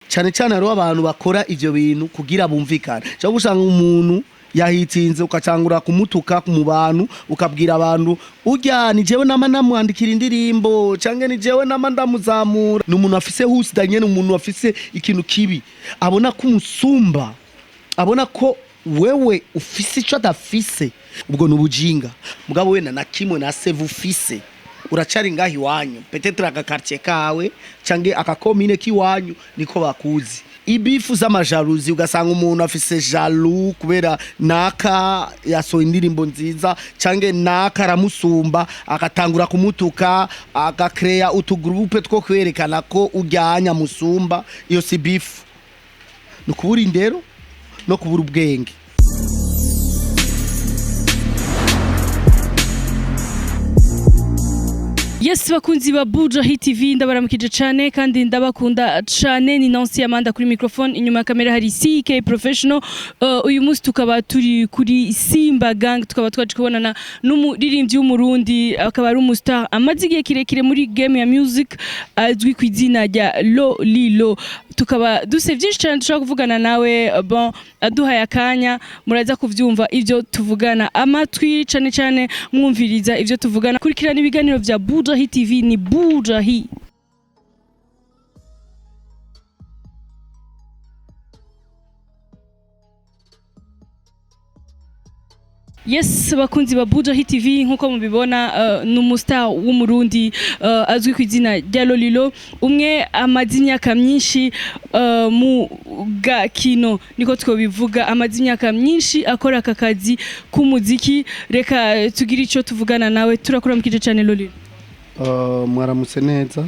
cyane cyane hariho abantu bakora ivyo bintu kugira bumvikane cyangwa usanga umuntu yahitsinze ukacangura kumutuka mu bantu ukabwira abantu urya ni jewe nama namwandikira indirimbo canke ni jewe nama ndamuzamura n'umuntu afise husdanye n'umuntu afise ikintu kibi abona ko umusumba abona ko wewe ufise ico adafise ubwo n'ubujinga mugabo wena na kimwe na save ufise uracari ngahi wanyu peut-être aka quartier kawe canke aka commune kiwanyu niko bakuzi ibifu z'amajalousie ugasanga umuntu afise jaloux kubera naka yasohoye indirimbo nziza canke naka aramusumba akatangura kumutuka agakrea utugroupe two kwerekana ko ujyanya musumba iyo si bifu no kubura indero no kubura ubwenge. Yes bakunzi ba Buja Hit TV ndabaramukije cyane kandi ndabakunda cyane ni Nancy Amanda kuri microphone inyuma ya kamera hari CK Professional uyu munsi tukaba turi kuri Simba Gang tukaba twaje kubonana n'umuririmbyi w'umurundi akaba ari umustar amaze igihe kirekire muri game ya music azwi ku izina rya Lolilo tukaba duse byinshi cyane dushaka kuvugana nawe bon aduhaye akanya muraza kuvyumva ivyo tuvugana amatwi cyane cyane mwumviriza ivyo tuvugana kurikirana ibiganiro vya Buja Hit TV ni Buja Hit. Yes bakunzi ba Buja Hit TV nkuko mubibona n'umustar w'umurundi azwi ku izina rya Lolilo umwe amazinyaka myinshi mu gakino niko twobivuga amazinyaka myinshi akora aka kazi k'umuziki reka tugira ico tuvugana nawe turakora mukije cyane Lolilo. Mwaramutse neza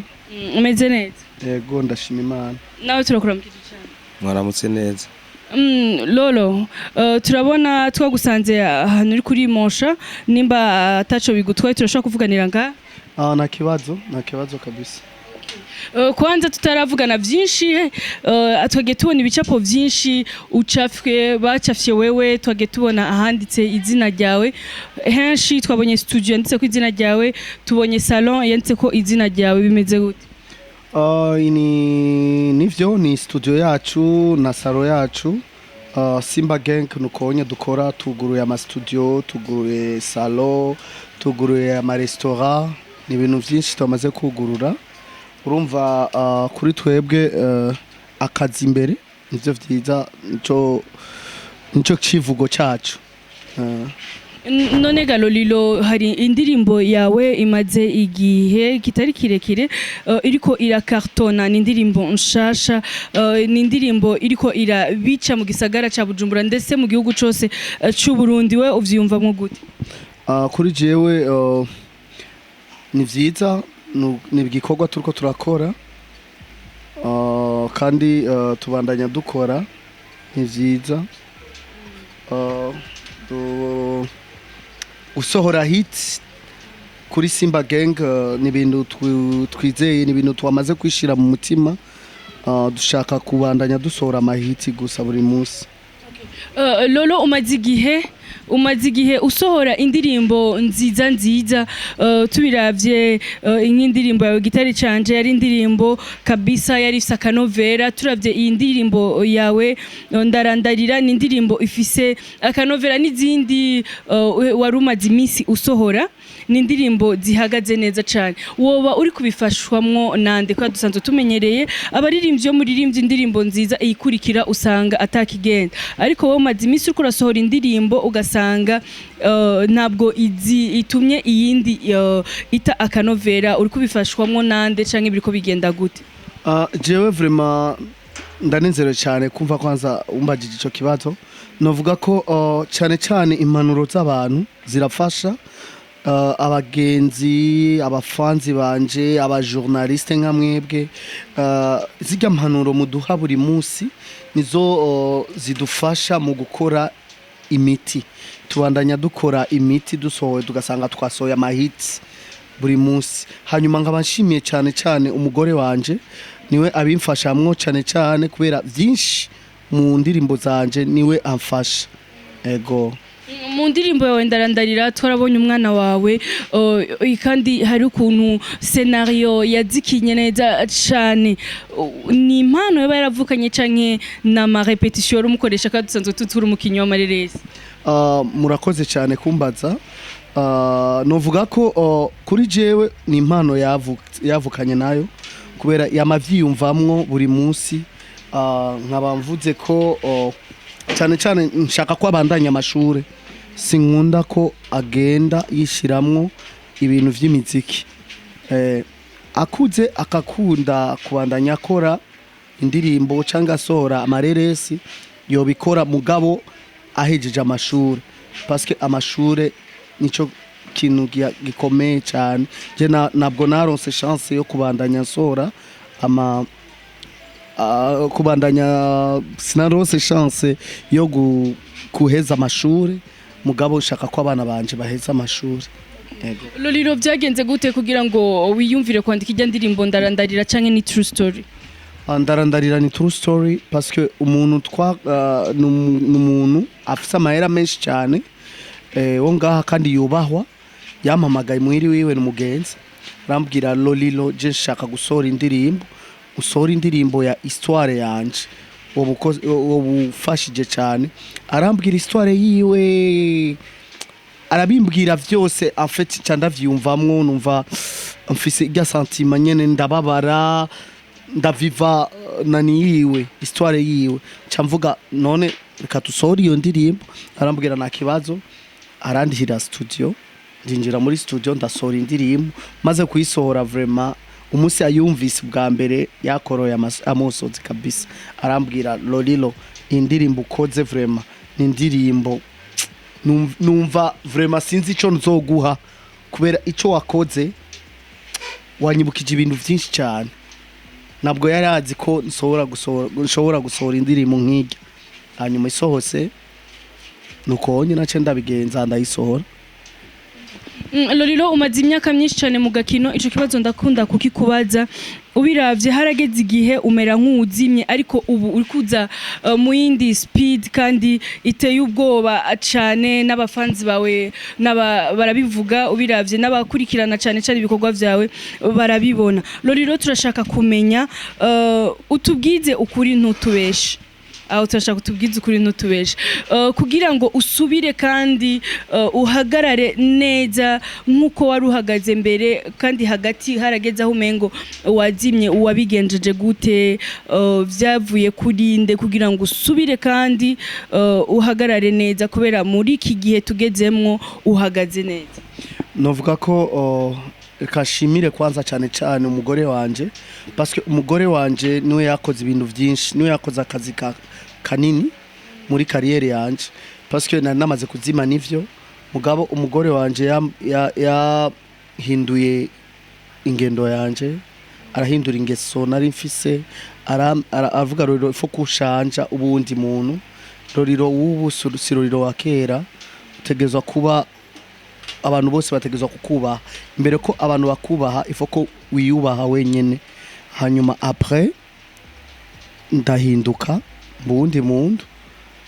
umeze neza yego ndashima Imana nawe turakora mukije cyane mwaramutse neza Lolo turabona twagusanze ahantu uri kuri Monsha nimba ataco bigutwaye turashaka kuvuganira nga nta kibazo kabisa. Kwanza tutaravugana byinshi twage tubona ibicapo byinshi ucafwe bacafye wewe twage tubona ahanditse izina ryawe henshi twabonye studio yanditse ko izina ryawe tubonye salon yanditse ko izina ryawe bimeze gute? Nivyo ni studio yacu na salon yacu Simba Gang nukonye dukora tuguruye ama studio tuguruye salon tuguruye ama restaurant ni ibintu byinshi twamaze kugurura urumva kuri twebwe akazi imbere nivyo vyiza nico kivugo cacu. None Lolilo hari indirimbo yawe imaze igihe kitari kirekire iriko irakartona ni indirimbo nshasha ni indirimbo iriko irabica mu gisagara ca Bujumbura ndetse mu gihugu cose c'u Burundi we uvyumva mu gute? Kuri jewe ni vyiza ni igikorwa turiko turakora kandi tubandanya dukora ni vyiza usohora hit kuri Simba Gang ni ibintu twizeye ni ibintu twamaze kwishira mu mutima dushaka kubandanya dusohora amahiti gusa buri munsi. Lolo umaze igihe usohora indirimbo nziza tubiravye nk'indirimbo yawe gitari canje yari indirimbo kabisa yari ifise akanovera turavye iyi ndirimbo yawe ndarandarira ni indirimbo ifise akanovera n'izindi wari umaze iminsi usohora ni indirimbo zihagaze neza cyane woba uri kubifashwamwo nande kwa dusanzwe tumenyereye abaririmbyi yo muririmbyi indirimbo nziza iyikurikira usanga atakigenda ariko wowe umaze iminsi uriko urasohora indirimbo ugasanga ntabwo itumye iyindi ita akanovera uri kubifashwamwo nande canke biriko bigenda gute? Jewe vraiment ndanezerewe cyane kumva kwanza umbajije ico kibazo novuga ko cyane impanuro z'abantu zirafasha abagenzi abafanzi banje abajournaliste nka mwebwe zijya mpanuro muduha buri munsi nizo zidufasha mu gukora imiti tubandanya dukora imiti dusohoye tugasanga twasohoye amahits buri munsi hanyuma nkabashimiye cyane umugore wanje niwe abimfashamwo cyane kubera byinshi mu ndirimbo zanje niwe amfasha ego. mu ndirimbo yawe ndarandarira twarabonye umwana wawe kandi hari ukuntu scenario yazikinye neza cyane ni impano yaba yaravukanye canke na ma repetition yari umukoresha kandi dusanzwe tutura umukinyi w'amareresi murakoze cyane kumbaza novuga ko kuri jewe ni impano yavukanye nayo kubera yamavyiyumvamwo buri munsi nkaba mvuze ko cyane cyane nshaka ko abandanya amashure sinkunda ko agenda yishiramwo ibintu vy'imiziki akuze akakunda kubandanya akora indirimbo cyangwa asohora amareresi yobikora mugabo ahejeje amashure parce que amashure nico kintu gikomeye cyane je nabwo naronse chance yo kubandanya nsora kubandanya sinaronse chance yo kuheza amashure mugabo ushaka ko abana banje baheza amashure yego Lolilo byagenze gute kugira ngo wiyumvire kwandika ijya ndirimbo ndarandarira canke ni true story ndarandarira ni true story parce que umuntu n'umuntu afise amahera menshi cyane wo ngaha kandi yubahwa yampamagaye muhiri wiwe n'umugenzi arambwira Lolilo je nshaka gusohora indirimbo usohora indirimbo ya histoire yanje ubufashije cyane arambwira histoire yiwe arabimbwira vyose en fait candavyumvamwo numva mfise irya sentiment nyene ndababara ndaviva nani yiwe histoire yiwe camvuga none reka tusohora iyo ndirimbo arambwira nta kibazo arandihira studio ndinjira muri studio ndasohora indirimbo maze kuyisohora vraiment umunsi ayumvise bwa mbere yakoroye amusozi kabisa arambwira Lolilo indirimbo ukoze vraiment ni indirimbo numva vraiment sinzi ico nzoguha kubera ico wakoze wanyibukije ibintu byinshi cyane nabwo yari azi ko nshobora gusohora indirimbo nk'irya hanyuma isohose nuko nyine nace ndabigenza ndayisohora Lolilo umaze imyaka myinshi cyane mu gakino ico kibazo ndakunda kukikubaza ubiravye harageze igihe umera nk'uzimye ariko ubu uri kuza mu yindi speed kandi iteye ubwoba cyane n'abafanzi bawe barabivuga ubiravye n'abakurikirana cyane cyane ibikorwa vyawe barabibona Lolilo turashaka kumenya utubwize ukuri ntutubeshe aho turashaka kutubwiza ukuri ntutubeshe kugira ngo usubire kandi uhagarare neza nk'uko wari uhagaze mbere kandi hagati harageze aho umengo wazimye uwabigenjeje gute byavuye kurinde kugira ngo usubire kandi uhagarare neza kubera muri iki gihe tugezemwo uhagaze neza novuga ko kashimire kwanza cyane cyane umugore wanje parce que umugore wanje niwe yakoze ibintu byinshi niwe yakoze akazi kanini muri kariyeri yanje parce que namaze kuzima nivyo mugabo umugore wanje yahinduye ingendo yanje arahindura ingeso nari mfise aravuga Lolilo fo kushanja ubundi muntu Lolilo ubu si Lolilo wa kera utegezwa kuba abantu bose bategezwa kukubaha imbere ko abantu bakubaha ifo ko wiyubaha wenyene hanyuma après ndahinduka bundi muntu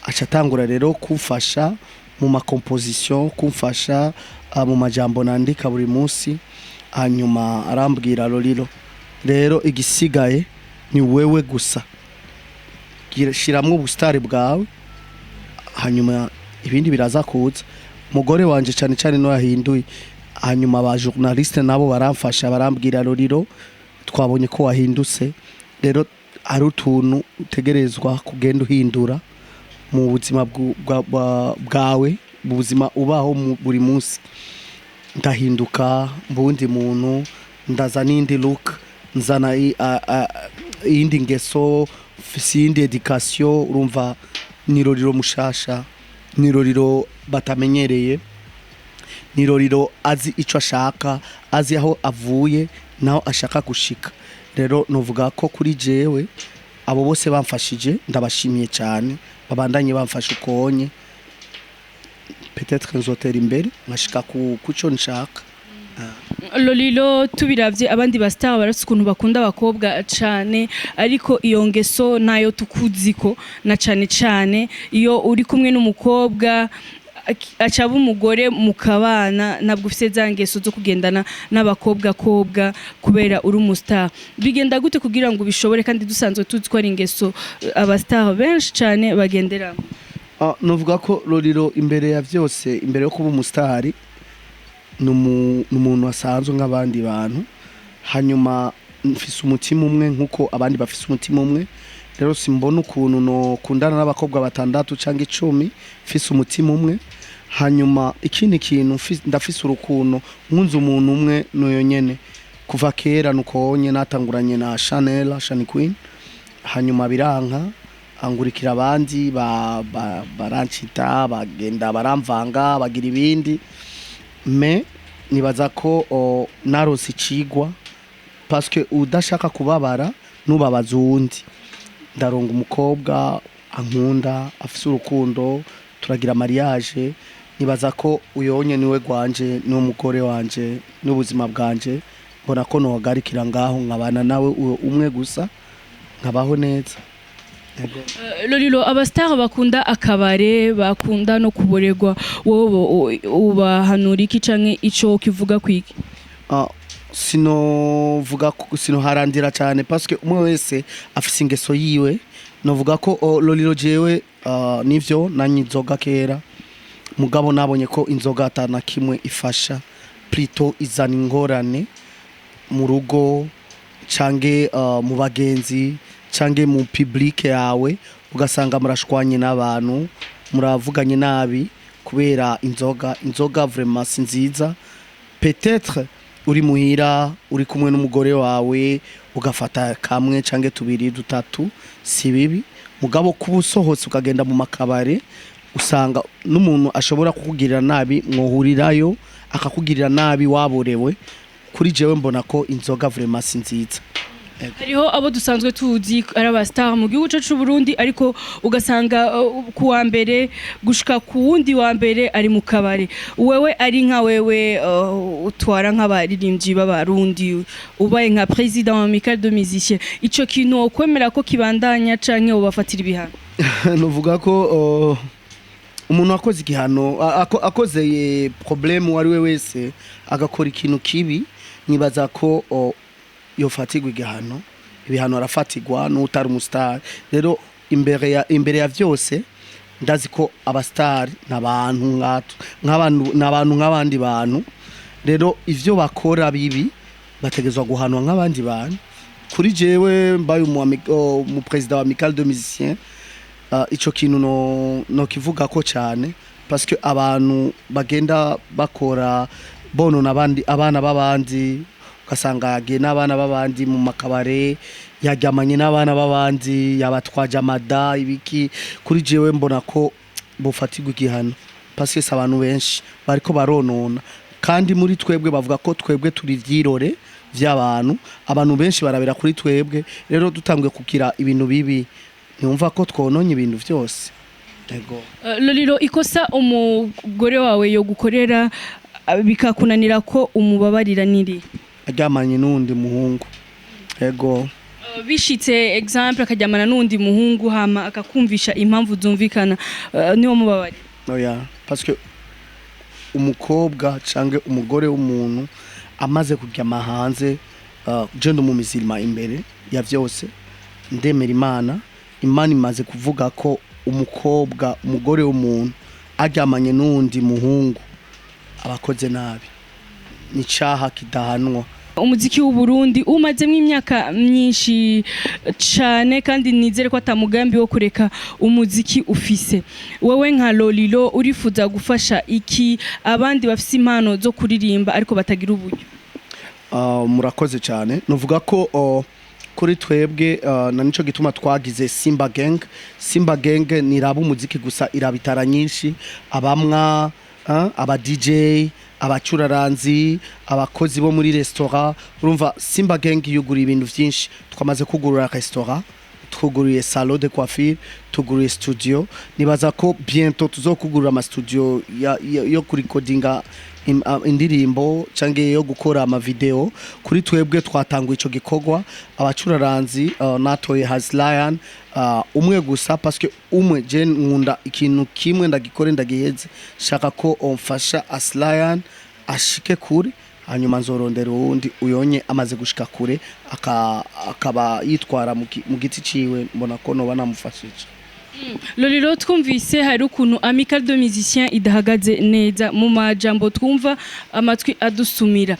acatangura rero kumfasha mu ma composition kumfasha mu majambo nandika buri munsi hanyuma arambwira Lolilo rero igisigaye ni wewe gusa shiramwe ubustari bwawe hanyuma ibindi biraza kuza mugore wanje cyane cyane no yahinduye hanyuma aba journaliste nabo baramfasha barambwira Lolilo twabonye ko wahindutse rero ari utuntu utegerezwa kugenda uhindura mu buzima bwawe mu buzima ubaho buri munsi ndahinduka bundi muntu ndaza n'indi look nzana iyindi ngeso iyindi education urumva ni Lolilo mushasha ni Lolilo batamenyereye ni Lolilo azi ico ashaka azi aho avuye naho ashaka gushika rero novuga ko kuri jewe abo bose bamfashije ndabashimiye cyane babandanye bamfasha ukonye peut-être nzotera imbere nkashika kuco nshaka Lolilo tubiravye abandi bastar barafite ukuntu bakunda abakobwa cyane ariko iyo ngeso nayo tukuziko na cyane iyo uri kumwe n'umukobwa acaba umugore mukabana ntabwo ufite za ngeso zo kugendana n'abakobwa kubera uri umustar bigenda gute kugira ngo bishobore kandi dusanzwe tuzi ko ari ingeso abastar benshi cyane bagendera nuvuga ko Lolilo imbere ya byose imbere yo kuba umustar ni umuntu asanzwe nk'abandi bantu hanyuma mfise umutima umwe nkuko abandi bafise umutima umwe rero simbona ukuntu no kundana n'abakobwa batandatu cyangwa 10 mfise umutima umwe hanyuma ikindi kintu ndafise urukundo nkunze umuntu umwe noyo nyene kuva kera nuko nyene natanguranye na Chanel Queen hanyuma biranka angurikira abandi barancita bagenda baramvanga bagira ibindi me nibaza ko narose icigwa parce que udashaka kubabara nubabaza uwundi ndaronga umukobwa ankunda afise urukundo turagira mariage nibaza ko uyonye niwe gwanje ni umugore wanje n'ubuzima bwanje mbona ko nohagarikira ngaho nkabana nawe umwe gusa nkabaho neza Lolilo abastar bakunda akabare bakunda no kuboregwa wowe ubahanura iki canke ico kivuga kwiki sino harandira cyane parce que umwe wese afise ingeso yiwe novuga ko Lolilo jewe nivyo nanyizoga kera mugabo nabonye ko inzoga atana kimwe ifasha plutôt izana ingorane mu rugo cange mu bagenzi cange mu public yawe ugasanga murashwanye n'abantu muravuganye nabi kubera inzoga vraiment sinziza peut-être uri muhira uri kumwe n'umugore wawe ugafata kamwe cange 2 3 si bibi mugabo kubusohotse ukagenda mu makabare usanga n'umuntu ashobora kukugirira nabi mwohurirayo akakugirira nabi waborewe kuri jewe mbona ko inzoga vraiment sinziza hariho abo dusanzwe tuzi ari abastar mu gihugu cyacu Burundi ariko ugasanga ku wa mbere gushika ku wundi wa mbere ari mu kabare wewe ari nka wewe utwara nk'abaririmbyi b'abarundi ubaye nka president amical de musiciens ico kintu okwemera ko kibandanya canke ubafatira ibihano nuvuga ko umuntu akoze igihano akoze problème wari we wese agakora ikintu kibi nibaza ko yofatigwa igihano ibihano arafatigwa n'utari umustar rero imbere ya byose ndazi ko abastar n'abantu nk'abandi bantu rero ivyo bakora bibi bategezwa guhanwa nk'abandi bantu kuri jewe mbaye mu president wa amical de musiciens ico kintu no kivuga ko cyane parce que abantu bagenda bakora bono nabandi abana babandi ugasanga yagiye n'abana b'abandi mu makabare yaryamanye n'abana b'abandi yabatwaje amada ibiki kuri jewe mbona ko bufatirwa igihano parce que abantu benshi bariko baronona kandi muri twebwe bavuga ko twebwe turi vyirore vy'abantu abantu benshi barabera kuri twebwe rero dutangwe kukira ibintu bibi nyumva ko twononye ibintu vyose ego Lolilo ikosa umugore wawe yo gukorera bikakunanira ko umubabarira niri aryamanye n'undi muhungu ego bishitse exemple akajyamana n'undi muhungu hama akakumvisha impamvu zumvikana niwo mubabari oya parce que umukobwa cange umugore w'umuntu amaze kuryama hanze je ndo mu mizirima imbere ya byose ndemera Imana imaze kuvuga ko umugore w'umuntu aryamanye n'undi muhungu abakoze nabi ni cyaha kidahanwa umuziki w'u Burundi umazemo imyaka myinshi cyane kandi nizere ko atamugambi wo kureka umuziki ufise wowe nka Lolilo urifuza gufasha iki abandi bafise impano zo kuririmba ariko batagira uburyo murakoze cyane nuvuga ko kuri twebwe na nico gituma twagize Simba Gang ni raba umuziki gusa irabitara nyinshi abamwa aba DJ abacuraranzi abakozi bo muri restaurant urumva Simba Gang yugura ibintu byinshi twamaze kugurura restaurant twuguriye salon de coiffure, tuguriye studio, nibaza ko bientôt tuzokugurura ama studio yo kurikodinga indirimbo cange yo gukora ama video. Kuri twebwe twatanguye ico gikorwa, abacuraranzi natoye Haslion umwe gusa parce que umwe je nkunda ikintu kimwe ndagikore ndagiheze, shaka ko omfasha Haslion ashike kuri, hanyuma nzorondera uwundi uyonye amaze gushika kure akaba yitwara mu giti ciwe, mbona ko no banamufashije. Lolilo twumvise hari ukuntu Amical de Musiciens idahagaze neza mu majambo twumva amatwi adusumira.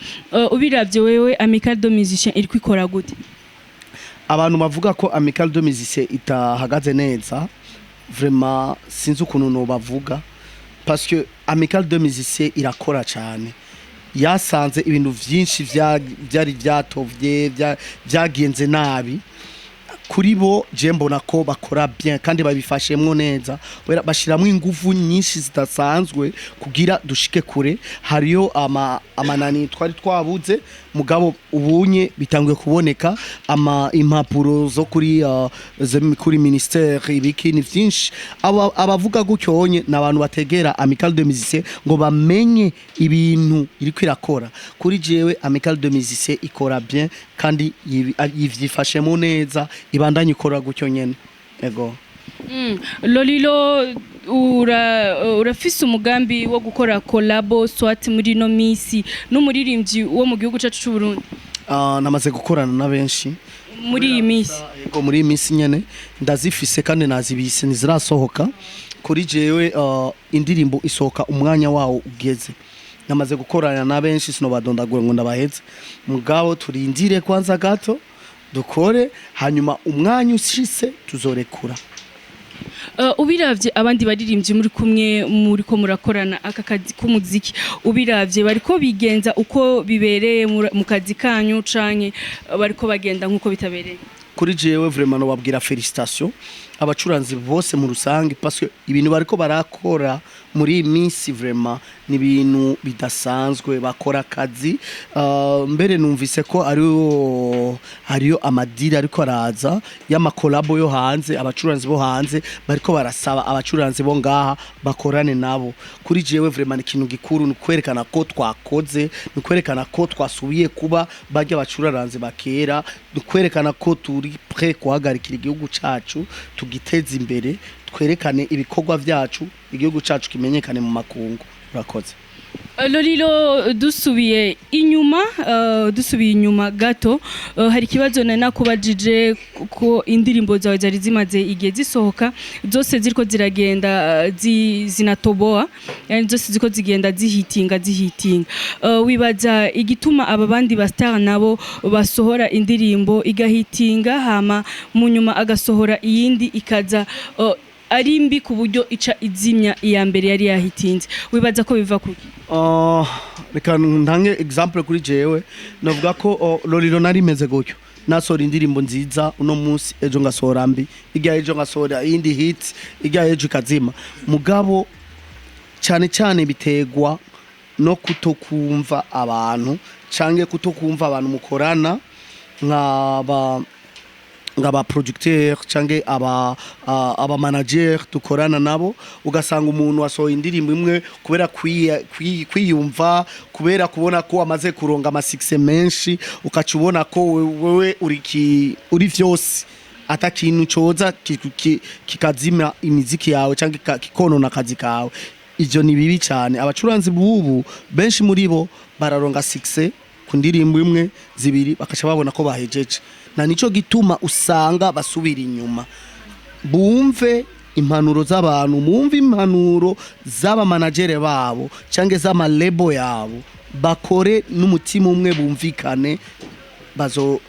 Ubiravye wewe Amical de Musiciens iri kwikora gute? Abantu bavuga ko Amical de Musiciens itahagaze neza, vraiment sinzi ukuntu no bavuga, parce que Amical de Musiciens irakora cyane. Yasanze ibintu vyinshi byari byatovye byagenze nabi, kuri bo je mbona ko bakora bien kandi babifashemwo neza, bashiramo ingufu nyinshi zidasanzwe kugira dushike kure. Hariyo amanani twari twabuze, mugabo ubunye bitanguye kuboneka, impapuro zo kuri ministère ibiki ni vyinshi. Abavuga gucyonye nabantu bategera Amical de Musiciens ngo bamenye ibintu iri kwirakora. Kuri jewe Amical de Musiciens ikora bien kandi yivyifashemo neza, ibandanye ikora gucyo nyene. Ego. Lolilo urafise umugambi wo gukora collabo swat muri no misi n'umuririmbyi wo mu gihugu cyacu cy'u Burundi? Namaze gukorana na benshi muri iyi misi. Yego, muri iyi misi nyene ndazifise kandi nazibise nizirasohoka. Kuri jewe indirimbo isohoka umwanya wawo ugeze. Namaze gukorana na benshi sinobadondagura ngo ndabaheze, mugabo turindire kwanza gato dukore, hanyuma umwanya ushise tuzorekura. Ubiravye abandi baririmbyi muri kumwe ko murakorana aka kazi k'umuziki, ubiravye bariko bigenza uko bibereye mu kazi kanyu canke bariko bagenda nkuko bitabereye? Kuri jewe vraiment no babwira félicitations abacuranzi bose mu rusange, parce que ibintu bariko barakora muri minsi vraiment ni ibintu bidasanzwe, bakora akazi. Mbere numvise ko ariyo amadira ariko araza y'amakolabo yo hanze, abacuranzi bo hanze bariko barasaba abacuranzi bo ngaha bakorane nabo. Kuri jewe vraiment ikintu gikuru ni kwerekana ko twakoze, ni kwerekana ko twasubiye kuba bajya abacuranzi bakera, ni kwerekana ko turi prêt guhagarikira igihugu cacu tugiteza imbere, twerekane ibikorwa vyacu, igihugu cacu kimenyekane mu makungu. Urakoze. Lolilo dusubiye inyuma gato, hari kibazo nakubajije ko indirimbo zawe zari zimaze igihe zisohoka, zose ziriko ziragenda zinatoboa, yani zose ziko zigenda zihitinga. Wibaza igituma aba bandi ba star nabo basohora indirimbo igahitinga, hama mu nyuma agasohora iyindi ikaza ari mbi ku buryo ica izimya iya mbere yari yahitinze? Wibaza ko biva kuki? Reka ntange example kuri jewe, navuga ko Lolilo nari meze gutyo, nasohora indirimbo nziza uno munsi, ejo ngasohora mbi, igya ejo ngasohora indi hit, igya ejo ikazima. Mugabo cyane bitegwa no kutokumva abantu canke kutokumva abantu mukorana ngaba producteur cange aba manager dukorana nabo, ugasanga umuntu asohoye indirimbo imwe kubera kwiyumva, kubera kubona ko amaze kuronga ama success menshi, ukacubona ko wewe uri vyose atakintu coza kikazima imiziki yawe cange kikonona akazi kawe. Ivyo ni bibi cyane. Abacuranzi bubu benshi muri bo bararonga success ku ndirimbo imwe zibiri bakaca babona ko bahejeje, na nico gituma usanga basubira inyuma. Bumve impanuro z'abantu, mumve impanuro z'aba managere babo cange z'ama label yabo, bakore n'umutima umwe, bumvikane,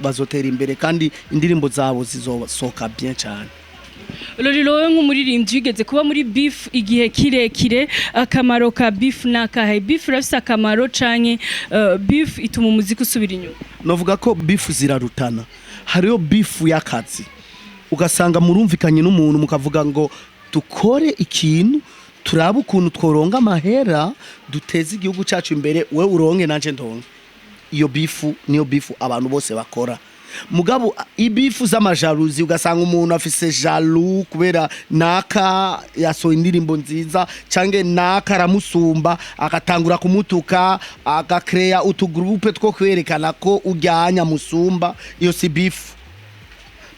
bazotera imbere kandi indirimbo zabo zizosohoka bien cyane. Lolilo nk'umuririmbyi wigeze kuba muri Beef igihe kirekire, akamaro ka Beef nakahe? Beef rafise akamaro canke Beef ituma umuziki usubira inyuma? Novuga ko Beef zirarutana. Hariyo Beef y'akazi, ugasanga murumvikanye n'umuntu mukavuga ngo dukore ikintu, turaba ukuntu tworonga amahera duteze igihugu cacu imbere, we uronke nanje ndonke. Iyo Beef niyo Beef abantu bose bakora. mugabo ibifu z'amajaruzi ugasanga umuntu afise jaloux kubera naka yasohoye indirimbo nziza canke naka aramusumba agatangura kumutuka agakreya utugroupe two kwerekana ko ujyanya musumba. Iyo si bifu,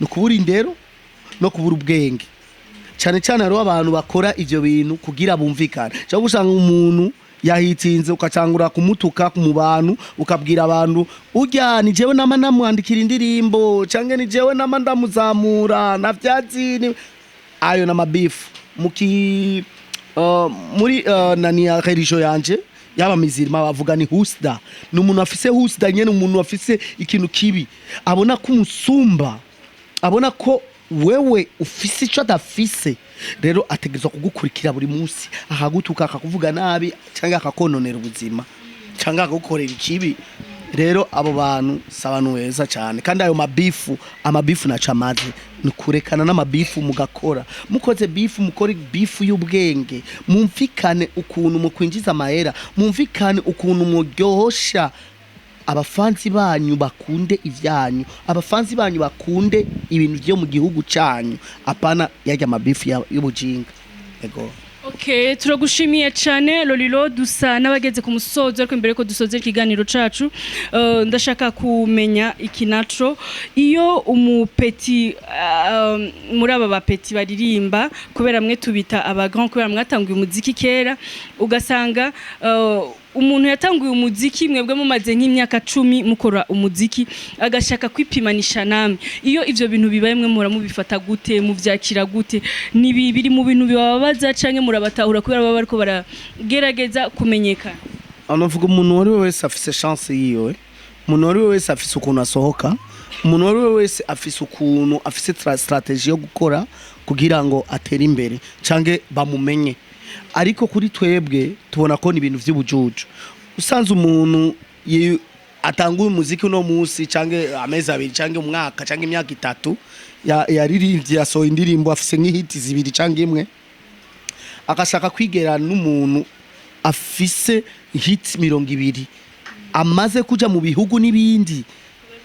no kubura indero no kubura ubwenge. Cyane cyane rero abantu bakora ivyo bintu kugira bumvikane. Cyo gusanga umuntu yahitinze ukacangura kumutuka mu bantu ukabwira abantu urya ni jewe nama namwandikira indirimbo canke ni jewe nama ndamuzamura na vyazini. Ayo na mabifu muri nani ya religion yanje yaba mizirima bavuga ni husda. Ni umuntu afise husda nyene, umuntu afise ikintu kibi abona ko umusumba, abona ko wewe ufise ico adafise, rero ategerezwa kugukurikira buri munsi akagutuka akakuvuga nabi cyangwa akakononera ubuzima cyangwa akagukorera ikibi. Rero abo bantu sabantu weza cyane, kandi ayo amabifu naca amaze ni kurekana n'amabifu mugakora. Mukoze bifu mukore bifu y'ubwenge, mumvikane ukuntu mukwinjiza amahera, mumvikane ukuntu muryohosha abafanzi banyu bakunde ivyanyu, abafanzi banyu bakunde ibintu byo mu gihugu cyanyu, apana yajya amabifu y'ubujinga. Ego. Okay, turagushimiye cyane Lolilo. Dusa n'abageze ku musozo, ariko imbere ko dusoze ikiganiro cacu ndashaka kumenya ikinaco iyo umupeti muri aba bapeti baririmba, kubera mwe tubita aba grand, kubera mwatanguye umuziki kera, ugasanga umuntu yatanguye umuziki mwebwe mumaze nk'imyaka 10 mukora umuziki, agashaka kwipimanisha namwe. Iyo ivyo bintu bibaye mwe mura mubifata gute, muvyakira gute? Ni bibiri mu bintu bibabaza canke murabatahura kubera baba bariko baragerageza kumenyekana? Anavuga umuntu wari wese afise chance yiwe, umuntu wari wese afise ukuntu asohoka, umuntu wari wese afise ukuntu afise strategie yo gukora kugira ngo atere imbere canke bamumenye. Ariko kuri twebwe tubona ko ni ibintu vy'ubujuju. Usanze umuntu atanguye umuziki no musi canke amezi 2 canke umwaka canke imyaka 3 yaririmbye yasohoye indirimbo afise nk'ihiti 2 canke imwe, akashaka kwigera n'umuntu afise hits 20 amaze kuja mu bihugu n'ibindi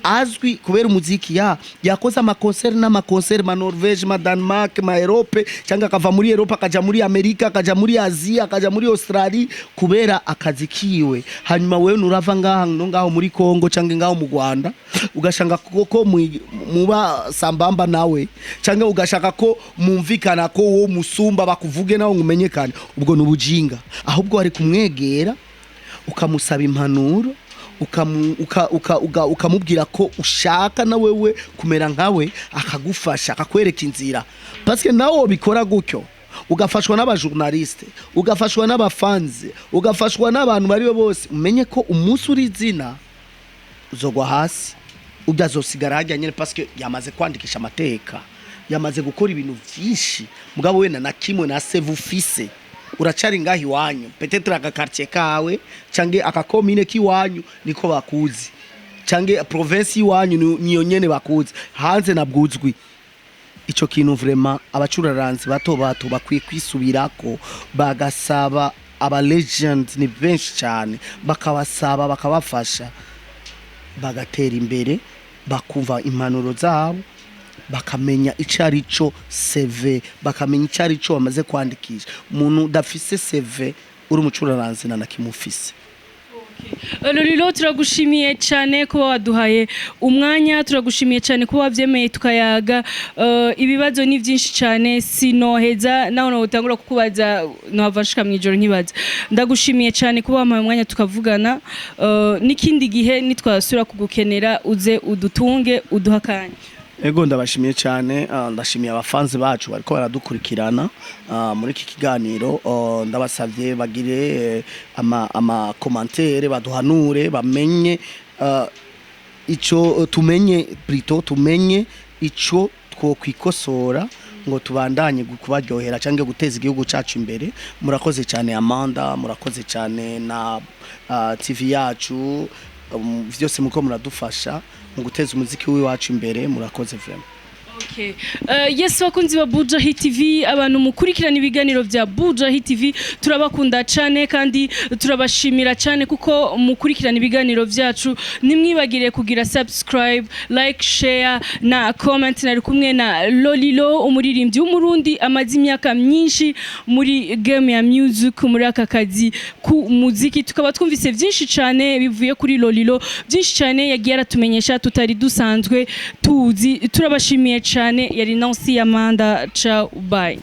azwi kubera umuziki yakoze amakonser n'amakonser ma Norvege, ma Denmark, ma Europe, cyangwa akava muri Europe akaja muri Amerika, akaja muri Asia, akaja muri Australia kubera akazi kiwe. Hanyuma wewe nurava ngaho muri Kongo cyangwa ngaho mu Rwanda ugashanga ko muba sambamba nawe, cyangwa ugashaka ko mumvikana ko wo musumba bakuvuge nawe ngumenyekane. Ubwo nubujinga, ahubwo ari kumwegera ukamusaba impanuro, ukamubwira ko ushaka na wewe kumera nkawe, akagufasha akakwereka inzira. Parce que nawo bikora gutyo ugafashwa n'abajournaliste, ugafashwa n'abafanzi, ugafashwa n'abantu bari bose, umenye ko umunsi uri zina uzogwa hasi, ugazosigara hajya nyene, parce que yamaze kwandikisha amateka, yamaze gukora ibintu vyinshi. Mugabo we na kimwe na save ufise uracari ngahi wanyu, peut-être aka quartier kawe cange aka commune kiwanyu niko bakuzi, cange province iwanyu niyo nyene bakuzi, hanze nabwuzwi. Ico kintu vraiment abacuraranzi bato bakwiye kwisubirako, bagasaba aba legend ni benshi cyane, bakabasaba bakabafasha bagatera imbere, bakumva impanuro zabo, bakamenya icarico CV, bakamenya icarico bamaze kwandikisha. Umuntu dafise CV uri umucuraranzi na kimufise. Lolilo, turagushimiye cyane kuba waduhaye umwanya, turagushimiye cyane kuba wavyemeye tukayaga. Ibibazo ni byinshi cyane sinoheza naho utangura kukubaza no havanshika mwijoro nkibaza. Ndagushimiye cyane kuba wampaye umwanya tukavugana. Nikindi gihe nitwasura kugukenera uze udutunge uduhakanye. Ego ndabashimiye cyane, ndashimiye abafanzi bacu bariko baradukurikirana muri iki kiganiro. Ndabasavye bagire ama commentaire, baduhanure, bamenye ico tumenye, plutôt tumenye ico twokwikosora ngo tubandanye kubaryohera cyangwa guteza igihugu cyacu imbere. Murakoze cyane Amanda, murakoze cyane na TV yacu, vyose muko muradufasha mu guteza umuziki w'iwacu imbere. Murakoze vraiment. Okay. Yes bakunzi ba Buja Hit TV abantu mukurikirana ibiganiro vya Buja Hit TV turabakunda cyane kandi turabashimira cyane kuko mukurikirana ibiganiro vyacu nimwibagire kugira subscribe like share na comment nari kumwe na Lolilo umuririmbyi w'umurundi amazi imyaka myinshi muri game ya music muri aka kazi ku muziki tukaba twumvise byinshi cyane bivuye kuri Lolilo byinshi cyane yagiye aratumenyesha tutari dusanzwe tuzi turabashimiye cyane yari Nancy Amanda ciao bye